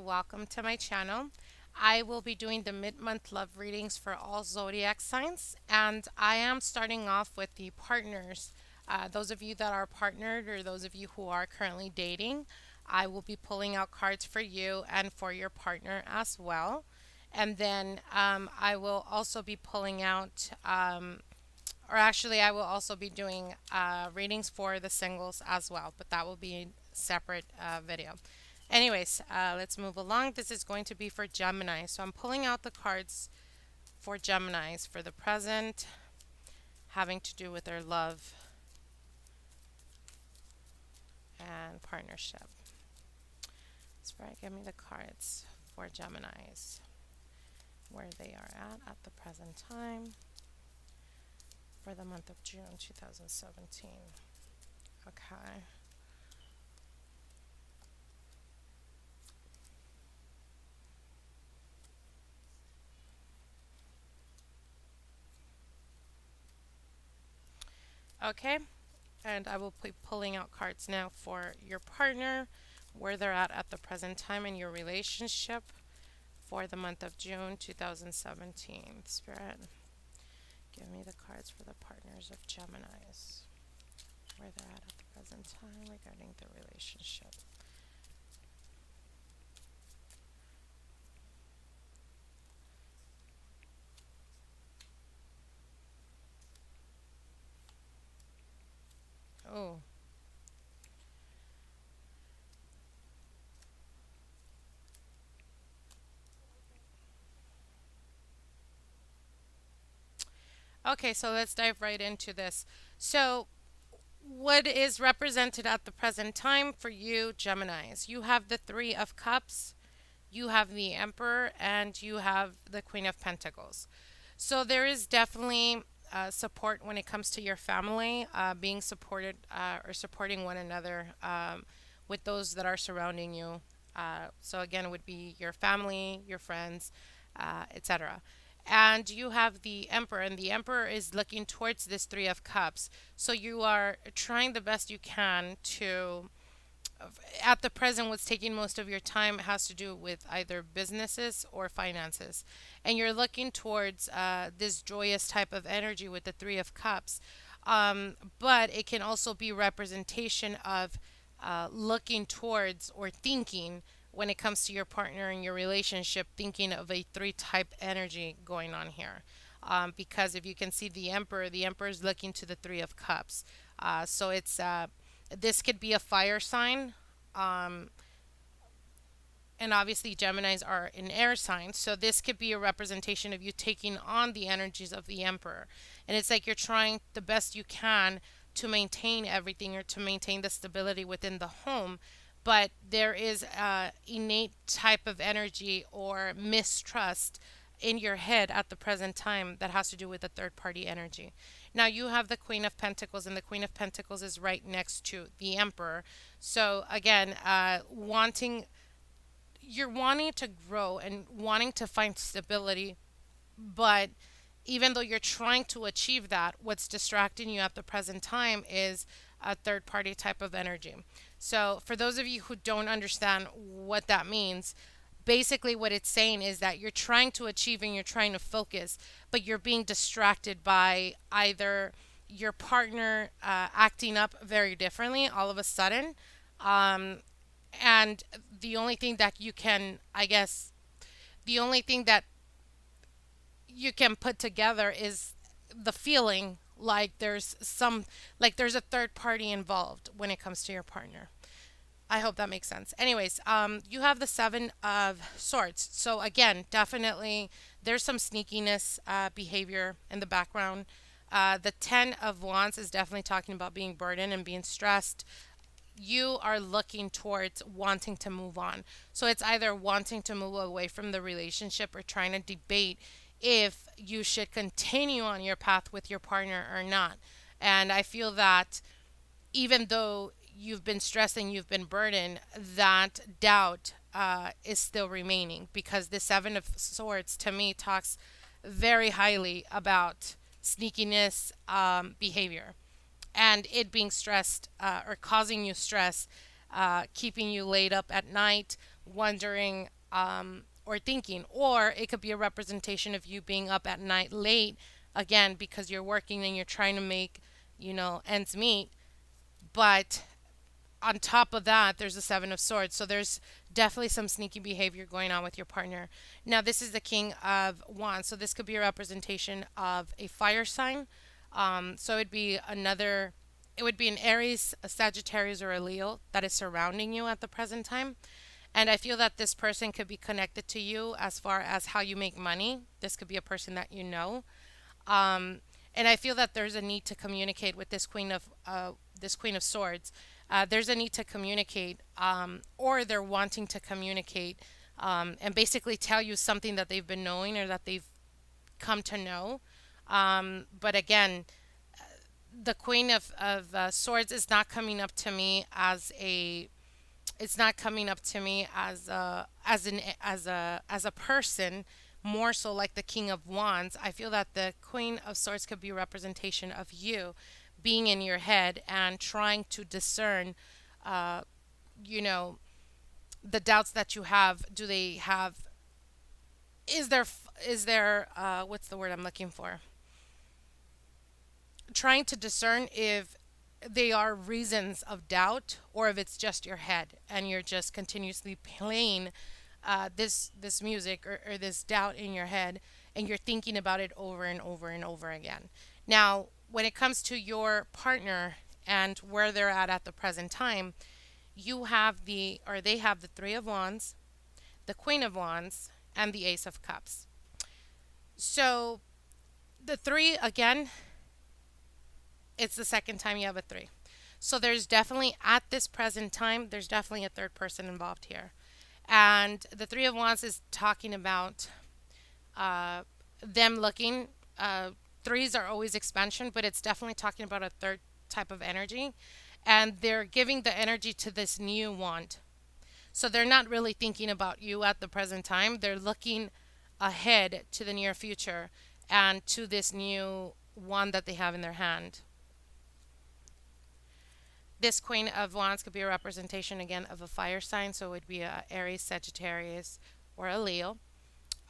welcome to my channel. I will be doing the mid-month love readings for all zodiac signs, and I am starting off with the partners. Those of you that are partnered or those of you who are currently dating, I will be pulling out cards for you and for your partner as well. And then I will also be pulling out, or actually, I will also be doing readings for the singles as well, but that will be a separate video. Anyways, let's move along. This is going to be for Gemini. So I'm pulling out the cards for Geminis for the present, having to do with their love and partnership. Spirit, give me the cards for Geminis, where they are at the present time for the month of June 2017. Okay. Okay, and I will be pulling out cards now for your partner, where they're at the present time in your relationship for the month of June 2017. Spirit, give me the cards for the partners of Geminis, where they're at the present time regarding the relationship. Oh. Okay, so let's dive right into this. So, what is represented at the present time for you, Geminis? You have the Three of Cups, you have the Emperor, and you have the Queen of Pentacles. So, there is definitely support when it comes to your family, being supported or supporting one another with those that are surrounding you. So, again, it would be your family, your friends, etc. And you have the Emperor, and the Emperor is looking towards this Three of Cups. So you are trying the best you can to, at the present, what's taking most of your time has to do with either businesses or finances. And you're looking towards this joyous type of energy with the Three of Cups. But it can also be representation of looking towards or thinking when it comes to your partner and your relationship, thinking of a three type energy going on here. Because if you can see the Emperor is looking to the Three of Cups. So it's this could be a fire sign. Um, and obviously Geminis are an air sign, so this could be a representation of you taking on the energies of the Emperor. And it's like you're trying the best you can to maintain everything or to maintain the stability within the home, but there is a innate type of energy or mistrust in your head at the present time that has to do with the third party energy. Now you have the Queen of Pentacles, and the Queen of Pentacles is right next to the Emperor. So again, wanting you're wanting to grow and wanting to find stability, but even though you're trying to achieve that, what's distracting you at the present time is a third party type of energy. So, for those of you who don't understand what that means, basically what it's saying is that you're trying to achieve and you're trying to focus, but you're being distracted by either your partner acting up very differently all of a sudden, um, and the only thing that you can, I guess, the only thing that you can put together is the feeling like there's a third party involved when it comes to your partner. I hope that makes sense. Anyways, you have the Seven of Swords. So again, definitely there's some sneakiness behavior in the background. The Ten of Wands is definitely talking about being burdened and being stressed. You are looking towards wanting to move on. So it's either wanting to move away from the relationship or trying to debate if you should continue on your path with your partner or not. And I feel that even though you've been stressed and you've been burdened, that doubt is still remaining, because the Seven of Swords to me talks very highly about sneakiness behavior and it being stressed or causing you stress, keeping you laid up at night, wondering or thinking, or it could be a representation of you being up at night late again because you're working and you're trying to make, ends meet. But on top of that, there's the Seven of Swords. So there's definitely some sneaky behavior going on with your partner. Now, this is the King of Wands. So this could be a representation of a fire sign. So it would be an Aries, a Sagittarius, or a Leo that is surrounding you at the present time. And I feel that this person could be connected to you as far as how you make money. This could be a person that you know. Um, and I feel that there's a need to communicate with this Queen of Swords. There's a need to communicate, or they're wanting to communicate, and basically tell you something that they've been knowing or that they've come to know. But again, the Queen of Swords is not coming up to me as a it's not coming up to me as a person, more so like the King of Wands. I feel that the Queen of Swords could be a representation of you being in your head and trying to discern, uh, you know the doubts that you have. Do they have is there what's the word I'm looking for, trying to discern if they are reasons of doubt or if it's just your head and you're just continuously playing this music, or this doubt in your head, and you're thinking about it over and over and over again. Now, when it comes to your partner and where they're at the present time, they have the Three of Wands, the Queen of Wands, and the Ace of Cups. So the three, again, it's the second time you have a three. So there's definitely, at this present time, there's definitely a third person involved here. And the Three of Wands is talking about uh, them looking. Threes are always expansion, but it's definitely talking about a third type of energy. And they're giving the energy to this new wand. So they're not really thinking about you at the present time. They're looking ahead to the near future and to this new wand that they have in their hand. This Queen of Wands could be a representation again of a fire sign, so it would be a Aries, Sagittarius, or a Leo.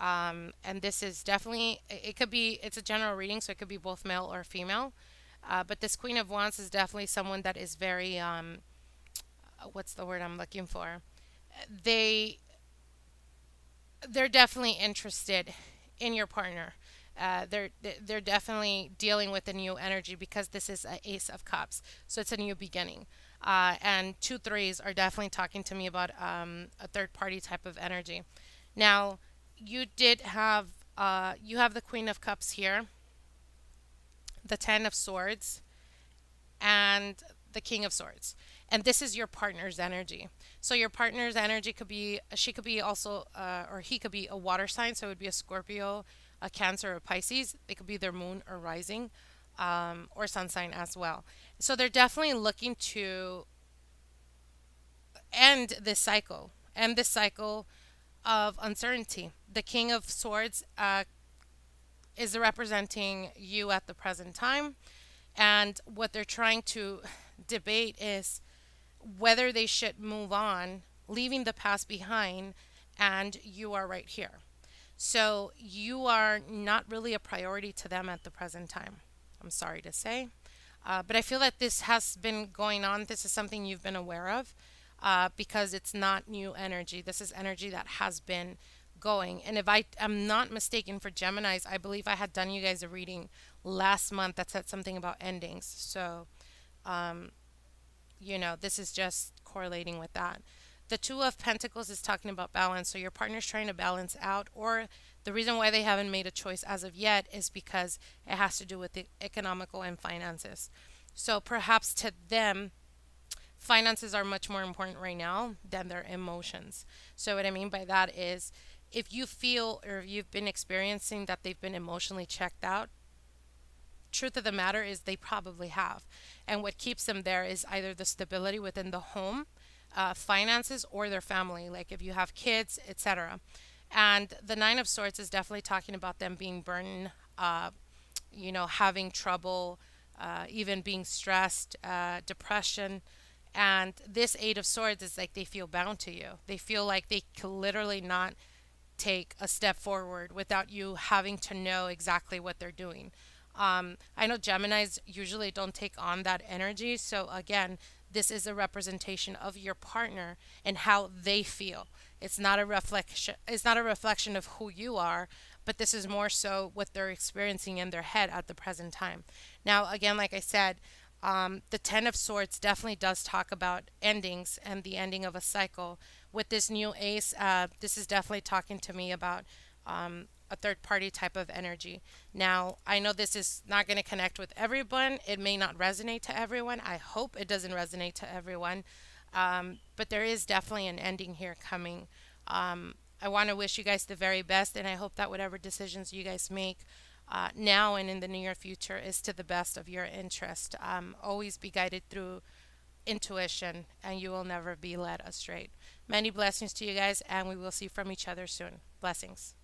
And this is definitely, it's a general reading, so it could be both male or female. But this Queen of Wands is definitely someone that is very, what's the word I'm looking for? They they're definitely interested in your partner. They're definitely dealing with a new energy because this is an Ace of Cups, so it's a new beginning. And two threes are definitely talking to me about a third party type of energy. Now, you have the Queen of Cups here, the Ten of Swords, and the King of Swords. And this is your partner's energy. So your partner's energy she could be also, or he could be a water sign. So it would be a Scorpio, a Cancer, or a Pisces. It could be their moon or rising, or sun sign as well. So they're definitely looking to end this cycle of uncertainty. The King of Swords is representing you at the present time. And what they're trying to debate is whether they should move on, leaving the past behind, and you are right here. So you are not really a priority to them at the present time. I'm sorry to say. But I feel that this has been going on. This is something you've been aware of, because it's not new energy. This is energy that has been going. And if I am not mistaken, for Geminis, I believe I had done you guys a reading last month that said something about endings. So, um, this is just correlating with that. The Two of Pentacles is talking about balance. So your partner's trying to balance out, or the reason why they haven't made a choice as of yet is because it has to do with the economical and finances. So perhaps to them, finances are much more important right now than their emotions. So what I mean by that is, if you feel or if you've been experiencing that they've been emotionally checked out, truth of the matter is they probably have. And what keeps them there is either the stability within the home, finances, or their family, like if you have kids, etc. And the Nine of Swords is definitely talking about them being burdened, having trouble, even being stressed, depression, And this Eight of Swords is like they feel bound to you. They feel like they can literally not take a step forward without you having to know exactly what they're doing. I know Geminis usually don't take on that energy. So again, this is a representation of your partner and how they feel. It's not a reflection. It's not a reflection of who you are, but this is more so what they're experiencing in their head at the present time. Now, again, like I said, the Ten of Swords definitely does talk about endings and the ending of a cycle. With this new ace, this is definitely talking to me about a third party type of energy. Now, I know this is not going to connect with everyone. It may not resonate to everyone. I hope it doesn't resonate to everyone. But there is definitely an ending here coming. I want to wish you guys the very best, and I hope that whatever decisions you guys make now and in the near future is to the best of your interest. Always be guided through intuition, and you will never be led astray. Many blessings to you guys, and we will see from each other soon. Blessings.